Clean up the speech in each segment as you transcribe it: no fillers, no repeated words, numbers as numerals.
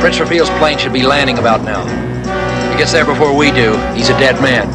Christopher Field's plane should be landing about now. If he gets there before we do, he's a dead man.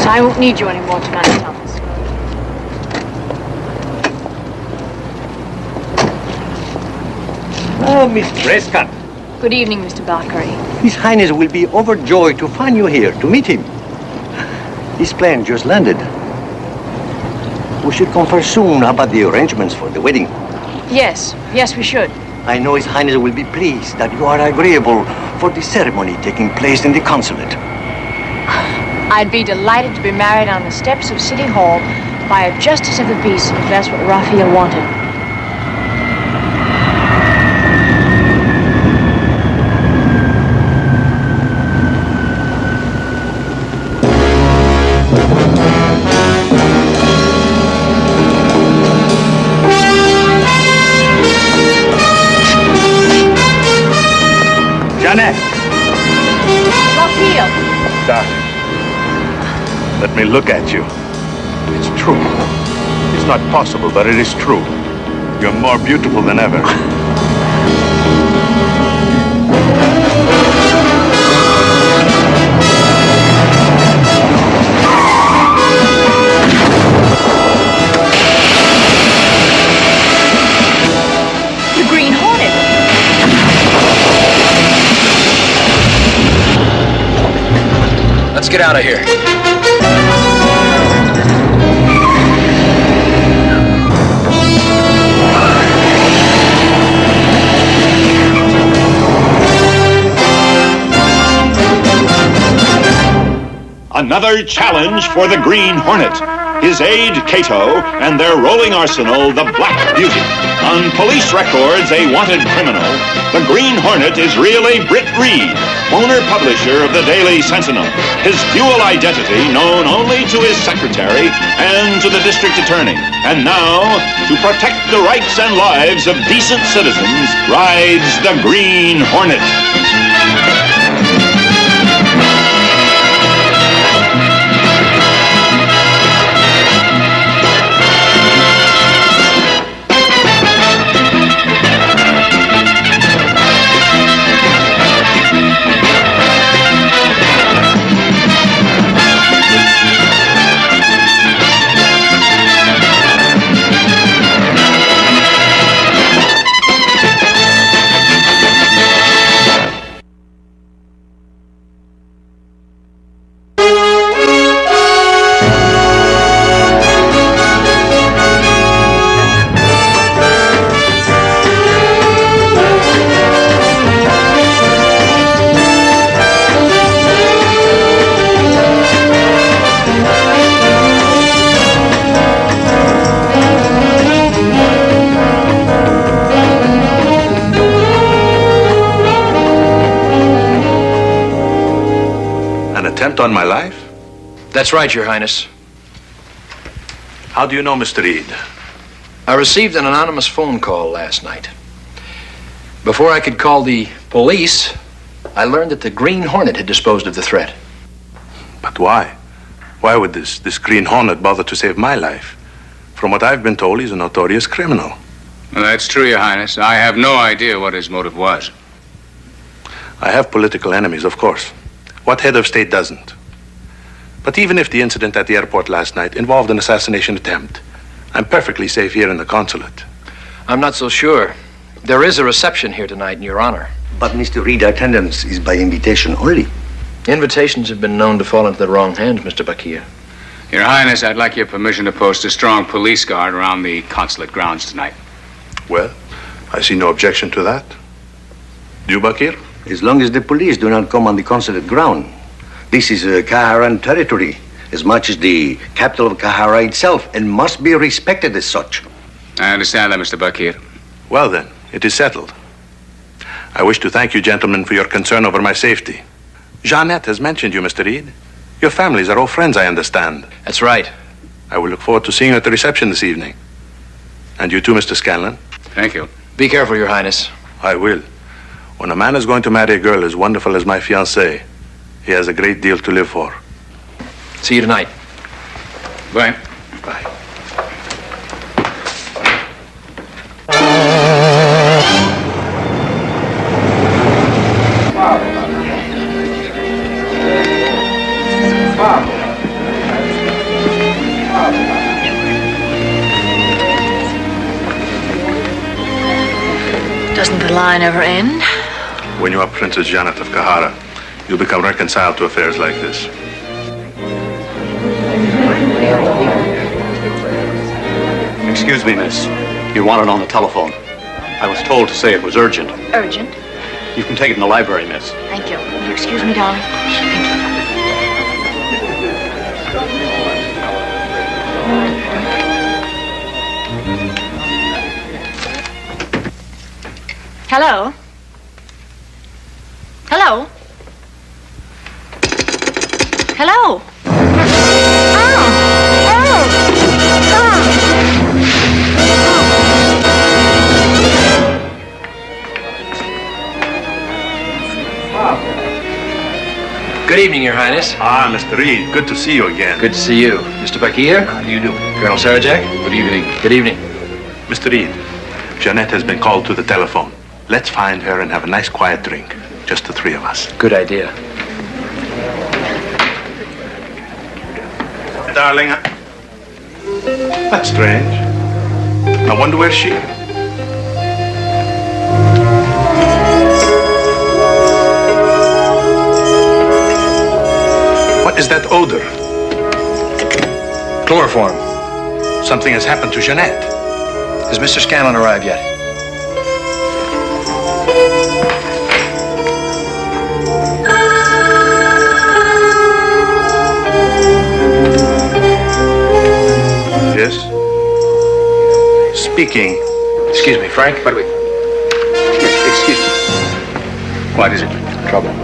I won't need you anymore tonight, Thomas. Oh, Miss Prescott. Good evening, Mr. Valkyrie. His Highness will be overjoyed to find you here, to meet him. His plane just landed. We should confer soon about the arrangements for the wedding. Yes, we should. I know His Highness will be pleased that you are agreeable for the ceremony taking place in the consulate. I'd be delighted to be married on the steps of City Hall by a justice of the peace, if that's what Raphael wanted. Janet! Raphael! Darling. Let me look at you. It's true. It's not possible, but it is true. You're more beautiful than ever. The Green Hornet! Let's get out of here. Another challenge for the Green Hornet. His aide, Cato, and their rolling arsenal, the Black Beauty. On police records, a wanted criminal. The Green Hornet is really Britt Reed, owner-publisher of the Daily Sentinel. His dual identity known only to his secretary and to the district attorney. And now, to protect the rights and lives of decent citizens, rides the Green Hornet. On my life? That's right, Your Highness. How do you know Mr. Reed? I received an anonymous phone call last night. Before I could call the police, I learned that the Green Hornet had disposed of the threat. But why? Why would this Green Hornet bother to save my life? From what I've been told, he's a notorious criminal. Well, that's true, Your Highness. I have no idea what his motive was. I have political enemies, of course. What head of state doesn't? But even if the incident at the airport last night involved an assassination attempt, I'm perfectly safe here in the consulate. I'm not so sure. There is a reception here tonight in your honor. But Mr. Reed, attendance is by invitation only. Invitations have been known to fall into the wrong hands, Mr. Bakir. Your Highness, I'd like your permission to post a strong police guard around the consulate grounds tonight. Well, I see no objection to that. Do you, Bakir? As long as the police do not come on the consulate ground. This is Kaharan territory. as much as the capital of Kahara itself, and must be respected as such. I understand that, Mr. Bakir. Well then, it is settled. I wish to thank you, gentlemen, for your concern over my safety. Jeanette has mentioned you, Mr. Reed. Your families are all friends, I understand. That's right. I will look forward to seeing you at the reception this evening. And you too, Mr. Scanlon. Thank you. Be careful, Your Highness. I will. When a man is going to marry a girl as wonderful as my fiancée, he has a great deal to live for. See you tonight. Bye. Bye. Doesn't the line ever end? When you are Princess Janet of Kahara, you become reconciled to affairs like this. Excuse me, miss. You're wanted on the telephone. I was told to say it was urgent. Urgent. You can take it in the library, miss. Thank you. Will you excuse me, darling? Thank you. Hello? Hello? Hello? Good evening, Your Highness. Ah, Mr. Reed, good to see you again. Good to see you. Mr. Bakir, how do you do? Colonel Sarajak? Good evening. Good evening. Mr. Reed, Jeanette has been called to the telephone. Let's find her and have a nice quiet drink. Just the three of us. Good idea. Darling, that's strange. I wonder where she... What is that odor? Chloroform. Something has happened to Jeanette. Has Mr. Scanlon arrived yet? Yes? Speaking. Excuse me, Frank. But wait. Excuse me. What is it? Trouble.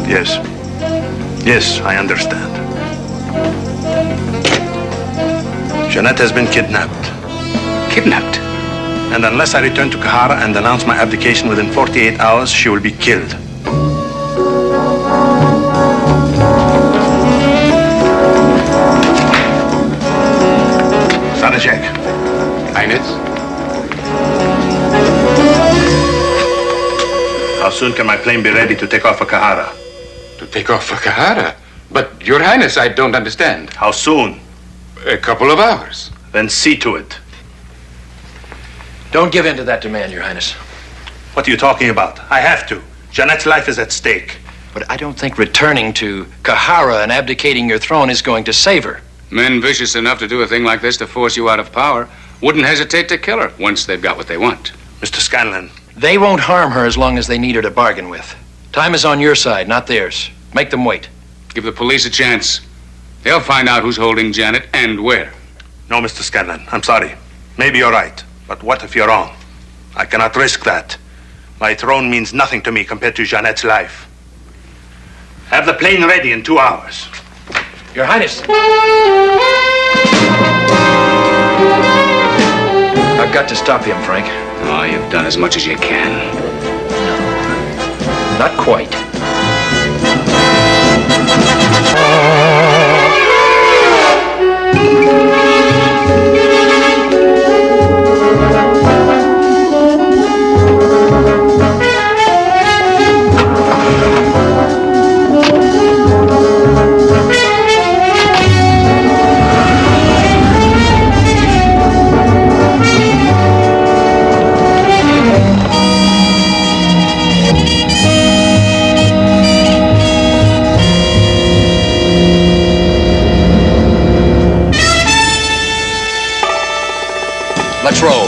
Yes. Yes, I understand. Jeanette has been kidnapped. Kidnapped? And unless I return to Kahara and announce my abdication within 48 hours, she will be killed. Sarajak. Highness? How soon can my plane be ready to take off for Kahara? To take off for Kahara? But, Your Highness, I don't understand. How soon? A couple of hours. Then see to it. Don't give in to that demand, Your Highness. What are you talking about? I have to. Jeanette's life is at stake. But I don't think returning to Kahara and abdicating your throne is going to save her. Men vicious enough to do a thing like this to force you out of power wouldn't hesitate to kill her once they've got what they want. Mr. Scanlon. They won't harm her as long as they need her to bargain with. Time is on your side, not theirs. Make them wait. Give the police a chance. They'll find out who's holding Janet and where. No, Mr. Scanlon. I'm sorry. Maybe you're right. But what if you're wrong? I cannot risk that. My throne means nothing to me compared to Jeanette's life. Have the plane ready in 2 hours. Your Highness. I've got to stop him, Frank. Oh, you've done as much as you can. Not quite. Let's roll.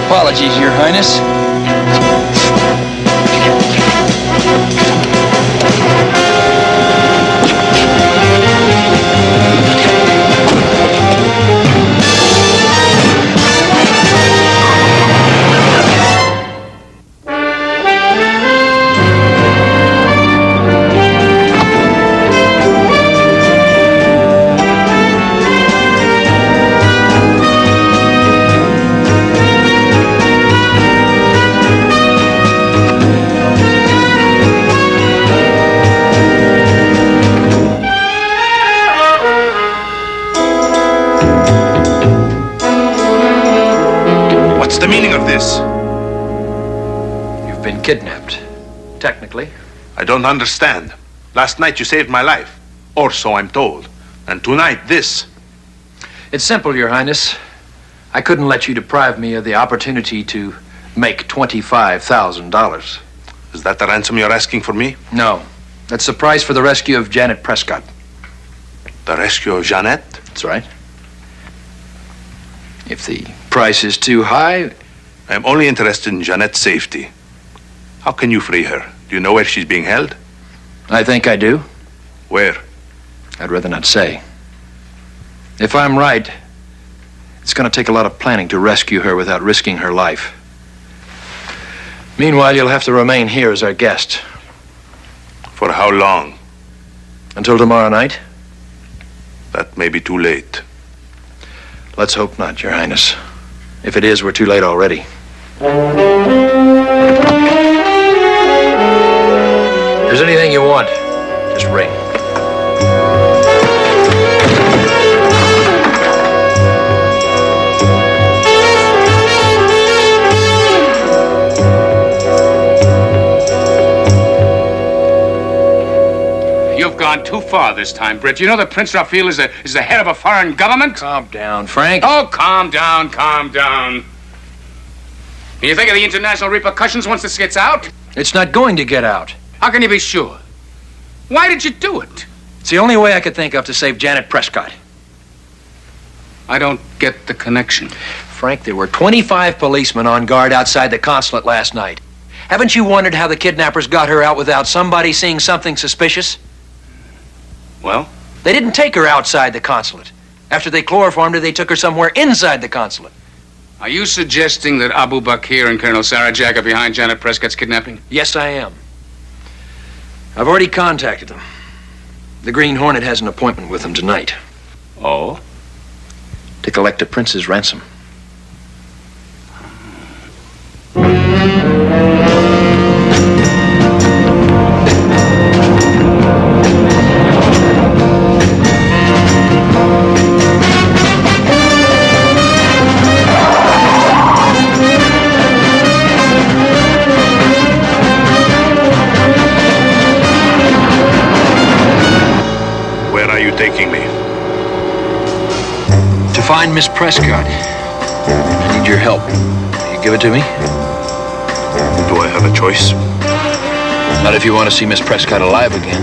apologies, Your Highness. What's the meaning of this? You've been kidnapped. Technically. I don't understand. Last night you saved my life. Or so I'm told. And tonight, this. It's simple, Your Highness. I couldn't let you deprive me of the opportunity to make $25,000. Is that the ransom you're asking for me? No. That's the price for the rescue of Janet Prescott. The rescue of Jeanette? That's right. If the price is too high, I'm only interested in Jeanette's safety. How can you free her? Do you know where she's being held? I think I do. Where? I'd rather not say. If I'm right, it's going to take a lot of planning to rescue her without risking her life. Meanwhile, you'll have to remain here as our guest. For how long? Until tomorrow night? That may be too late. Let's hope not, Your Highness. If it is, we're too late already. If there's anything you want, just ring. You've gone too far this time, Britt. You know that Prince Raphael is the head of a foreign government? Calm down, Frank. Oh, calm down, calm down. Can you think of the international repercussions once this gets out? It's not going to get out. How can you be sure? Why did you do it? It's the only way I could think of to save Janet Prescott. I don't get the connection. Frank, there were 25 policemen on guard outside the consulate last night. Haven't you wondered how the kidnappers got her out without somebody seeing something suspicious? Well? They didn't take her outside the consulate. After they chloroformed her, they took her somewhere inside the consulate. Are you suggesting that Abu Bakr and Colonel Sarajak are behind Janet Prescott's kidnapping? Yes, I am. I've already contacted them. The Green Hornet has an appointment with them tonight. Oh? To collect the prince's ransom. Taking me? To find Miss Prescott. I need your help. Will you give it to me? Do I have a choice? Not if you want to see Miss Prescott alive again.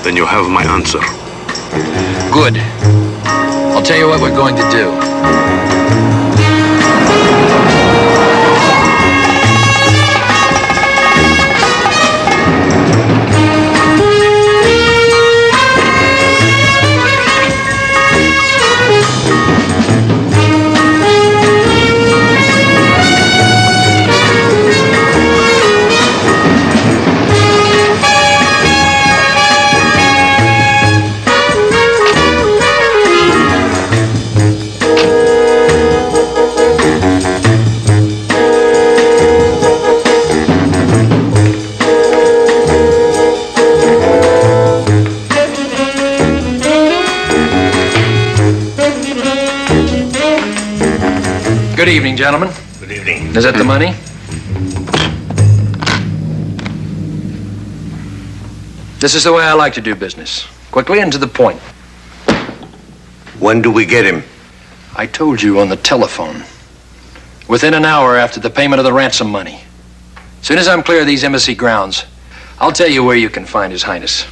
Then you have my answer. Good. I'll tell you what we're going to do. Good evening, gentlemen. Good evening. Is that the money? This is the way I like to do business. Quickly and to the point. When do we get him? I told you on the telephone. Within an hour after the payment of the ransom money. As soon as I'm clear of these embassy grounds, I'll tell you where you can find His Highness.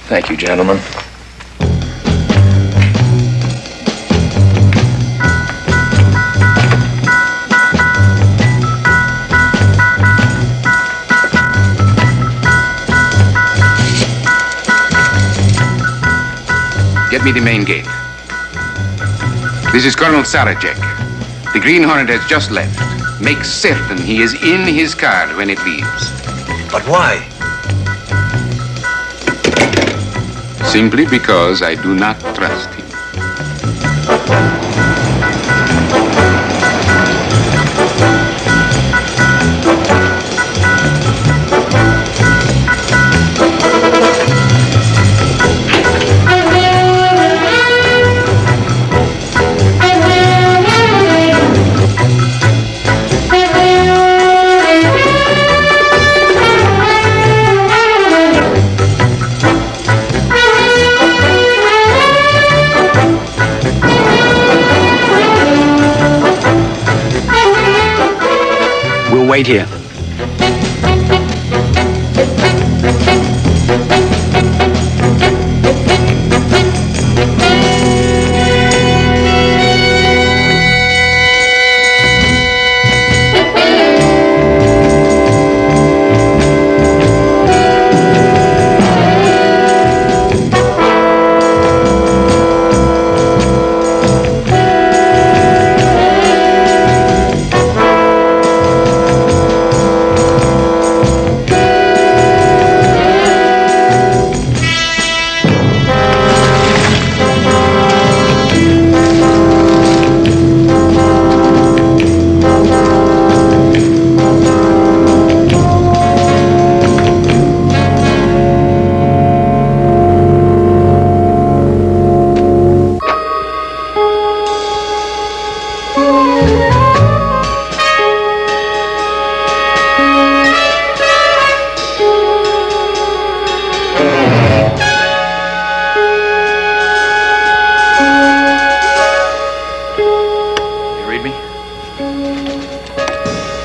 Thank you, gentlemen. Get me the main gate. This is Colonel Sarajek. The Green Hornet has just left. Make certain he is in his car when it leaves. But why? Simply because I do not trust him. We'll wait here.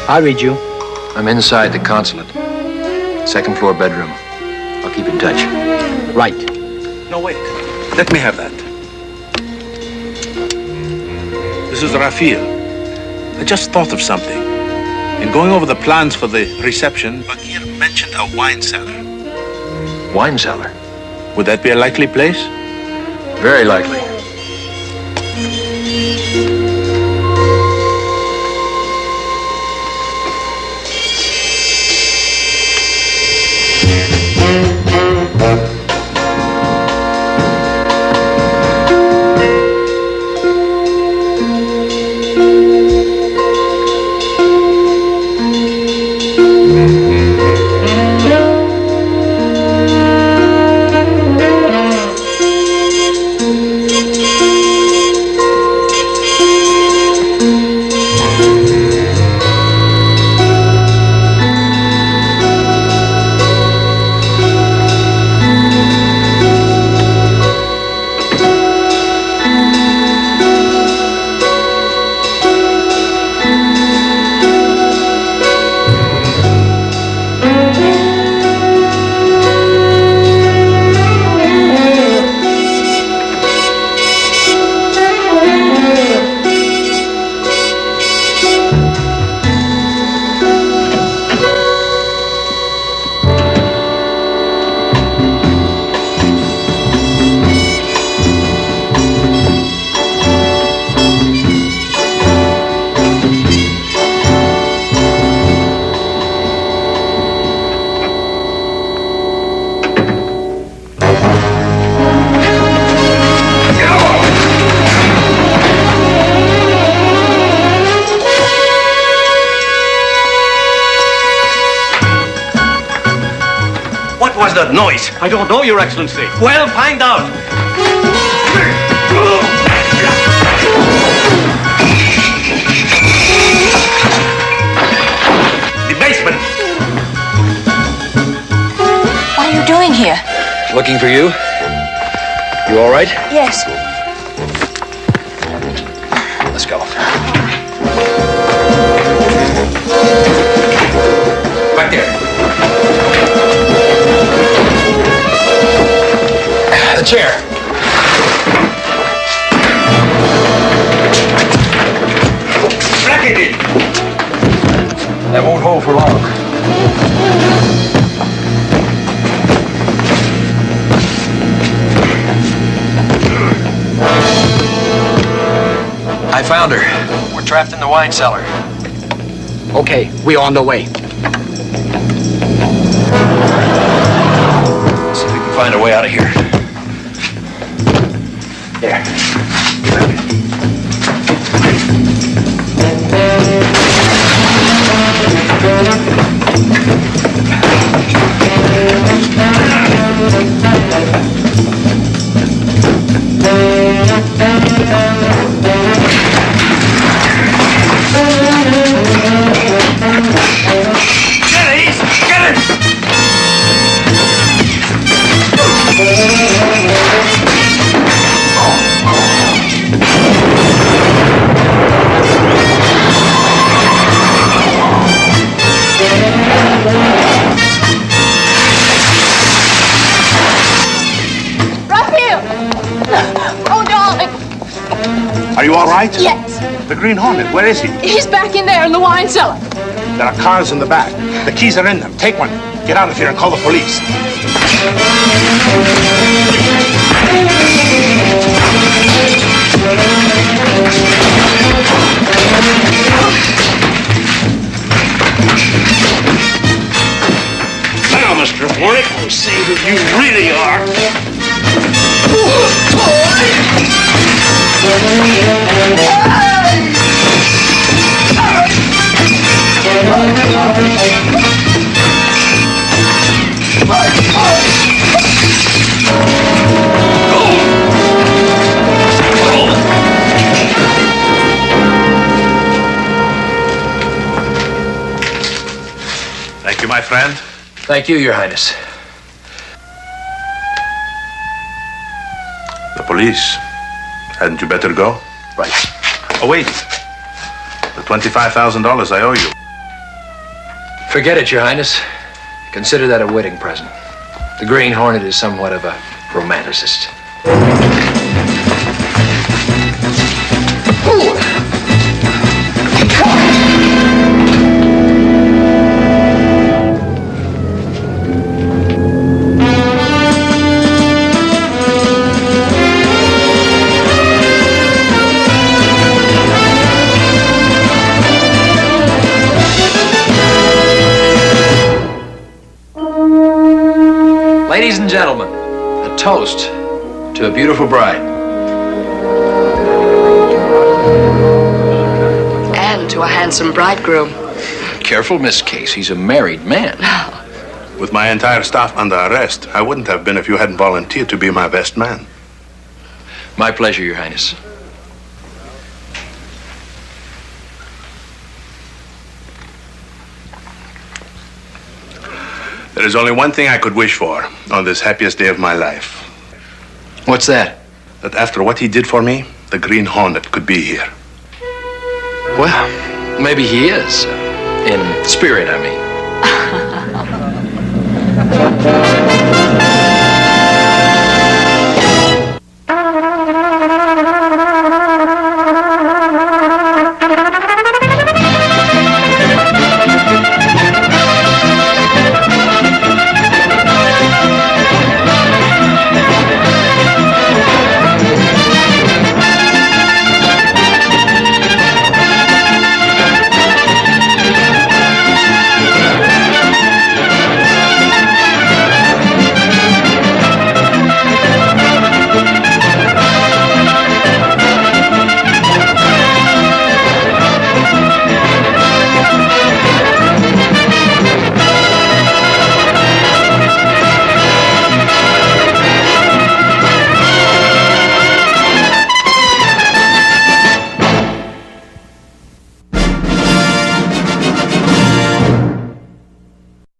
I read you. I'm inside the consulate. Second floor bedroom. I'll keep in touch. Right. No, wait. Let me have that. This is Raphael. I just thought of something. In going over the plans for the reception, Bakir mentioned a wine cellar. Wine cellar? Would that be a likely place? Very likely. What was that noise? I don't know, Your Excellency. Well, find out. The basement. What are you doing here? Looking for you. You all right? Yes. Let's go. Back there. The chair. Bracket it. That won't hold for long. found her. We're trapped in the wine cellar. Okay, we on the way. Let's see if we can find a way out of here. There. Are you all right? Yes. The Green Hornet, where is he? He's back in there in the wine cellar. There are cars in the back. The keys are in them. Take one. Get out of here and call the police. Now, Mr. Hornet, we'll see who you really are. Thank you, my friend. Thank you, Your Highness. The police. Hadn't you better go? Right. Oh, wait. The $25,000 I owe you. Forget it, Your Highness. Consider that a wedding present. The Green Hornet is somewhat of a romanticist. Ladies and gentlemen, a toast to a beautiful bride. And to a handsome bridegroom. Careful, Miss Case. He's a married man. With my entire staff under arrest, I wouldn't have been if you hadn't volunteered to be my best man. My pleasure, Your Highness. There is only one thing I could wish for on this happiest day of my life. What's that? That after what he did for me, the Green Hornet could be here. Well, maybe he is. In spirit, I mean.